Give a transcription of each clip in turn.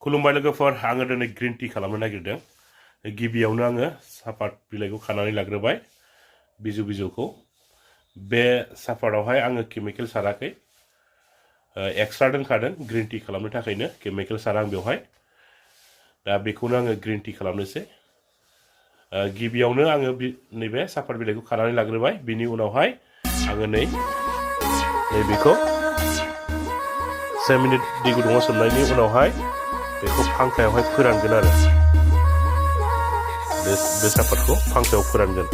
खुलुमबाय लोगोफोर आङो दिनै ग्रीन टी खालामनो नागिरदों गिबियावनो आङो सापात बिलाइखौ खानानै लाग्रोबाय बिजौ बिजौखौ बे सापातावहाय आङो केमिकेल साराखै एक्सट्रा दोनखादों ग्रीन टी खालामनो थाखायनो केमिकेल सारा आं बेवहाय दा बेखौनो आङो ग्रीन टी खालामनोसै गिबियावनो आङो नैबे सापात बिलाइखौ खानानै लाग्रोबाय बिनि उनावहाय आङो नैबेखौ 7 मिनिट दै गुदुङाव सोमनायनि उनावहाय बेखौ फांखायावहाय फोरानगोन आरो बे सापातखौ फांखायाव फोरानगोन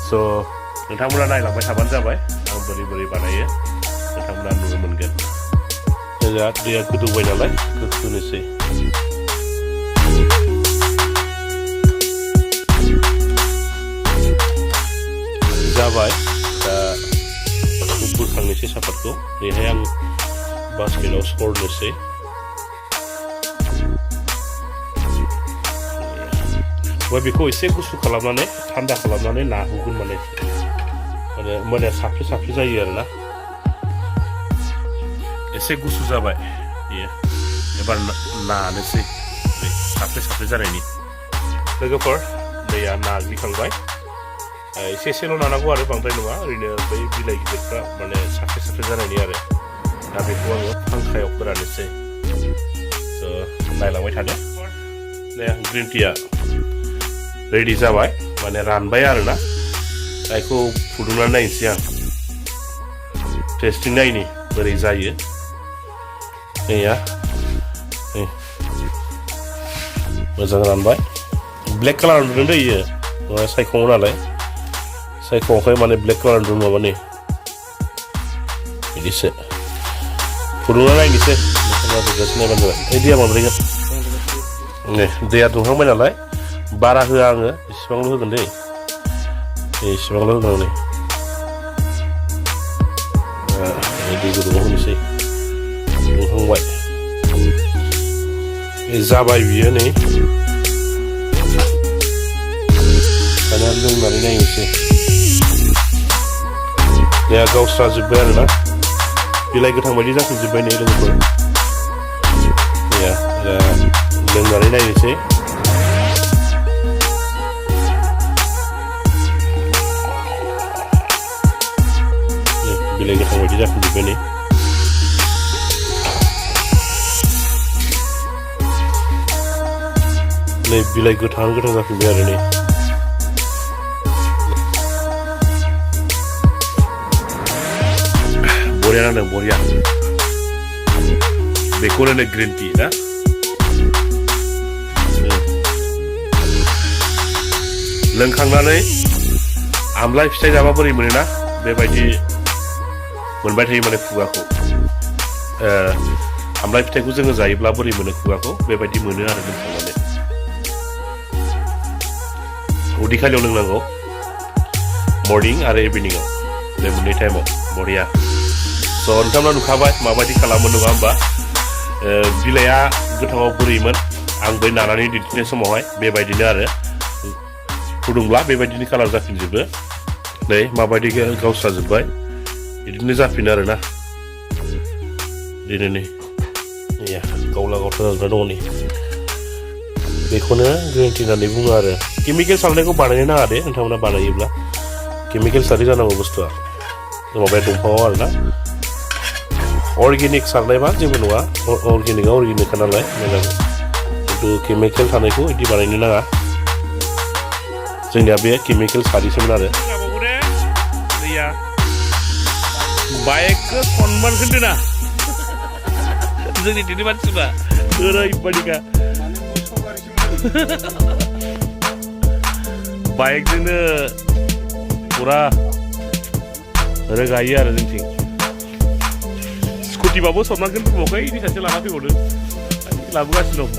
स' नोंथांमोना नायलांबाय थाबानो जाबाय आं बोरै बोरै बानायो नोंथांमोना नुनो मोनगोन जोंहा दैया गोदौबाय नालाय होनोसै जाबाय दा बोखांनोसै सापातखौ बेहाय आं बास्केटआव सरनोसै ओमफ्राय बेखौ एसे गुसु खालामनानै थान्दा खालामनानै नाहुगोन माने साफ्रे साफ्रे जायो आरोना एसे गुसु जाबाय बेयो एबार नानोसै साफ्रे साफ्रे जानायनि लोगोफोर दैया नाग्लिखांबाय एसे एसेल' नानांगौ आरो बांद्राय नङा ओरैनो बै बिलाइ गिदिरफ्रा माने साफ्रे साफ्रे जानायनि आरो दा बेखौ आङो फांखायाव फोराननोसै नायलांबाय थादो ग्रीन टीया रेडि जाबाय माने रानबाय आरोना बेखौ फुदुंनानै नायनोसै आं टेस्टिं नायनि बोरै जायो नैया मोजां रानबाय ब्लेक कालार नुदों दै इयो सायख'ङो नालाय सायख'वाखै माने ब्लेक कालार नुदों माबा नै बिदिसो फुदुंना नायनोसै नायबानो जाबाय दैया बांद्रायगोन नै दैया दुंखांबाय नालाय बारा होआ आङो इसेबांल' होगोन दै इसेबांल' होगोन नै दै गुदुङाव होनोसै दुंखांबाय जाबाय बियो नै दाना लोंनानै नायनोसै दैया गावस्रा जोब्बाय आरोना बिलाइ गोथां बायदि जाफिनजोब्बाय नै लोगोफोर लोंनानै नायनोसै बिलाइ गोथां बायदि जाफिनजोब्बाय नै बिलाइ गोथां जाफिनबाय आरो नै बरिया नांदों बरिया बेखौनो नै ग्रीन टी ना लोंखांनानै आमलाइ फिथाइ जाबा बोरै मोनोना बेबायदि मोनबाय थायो माने खुगाखौ आमलाइ फिथाइखौ जोङो जायोब्ला बोरै मोनो खुगाखौ बेबायदि मोनो आरो लोंखांनानै उदै खालियाव लोंनांगौ मर्निं आरो इभिनिंआव बे मोननै टाइमाव बरिया स' नोंथांमोना नुखाबाय माबायदि खालामो नङा होमबा बिलाइआ गोथाङाव बोरैमोन आं बै नानानै दिन्थिनाय समावहाय बेबायदिनो आरो फुदुंब्ला बेबायदिनो कालार जाफिनजोबो नै माबायदि गावस्राजोब्बाय बिदिनो जाफिनो आरोना दिनै गावला गावथा जाजोबना दङ नै बेखौनो ग्रीन टी होननानै बुङो आरो केमिकेल सारनायखौ बानायनो नाङा दे नोंथांमोना बानायोब्ला केमिकेल सारै जानांगौ बुस्थुआ माबाया दंफाङाव आरोना अर्गेनिक सारनायबा जेबो नङा अर्गेनिकआ अर्गेनिकखा नालाय मोजां खिन्थु केमिकेल थानायखौ बिदि बानायनो नाङा जोंनिया बे केमिकेल सारिसोमोन आरो बाइकखौ सनमान होदो ना जोंनि दिनै मानसिफ्रा ओरैबायदिखा बाइकजोंनो फुरा रोगायो आरो जोंथिं स्कुटिबाबो सनमानखौनो फैबावाखै इनि सासे लाना फैबावदों लाबोगासिनो दं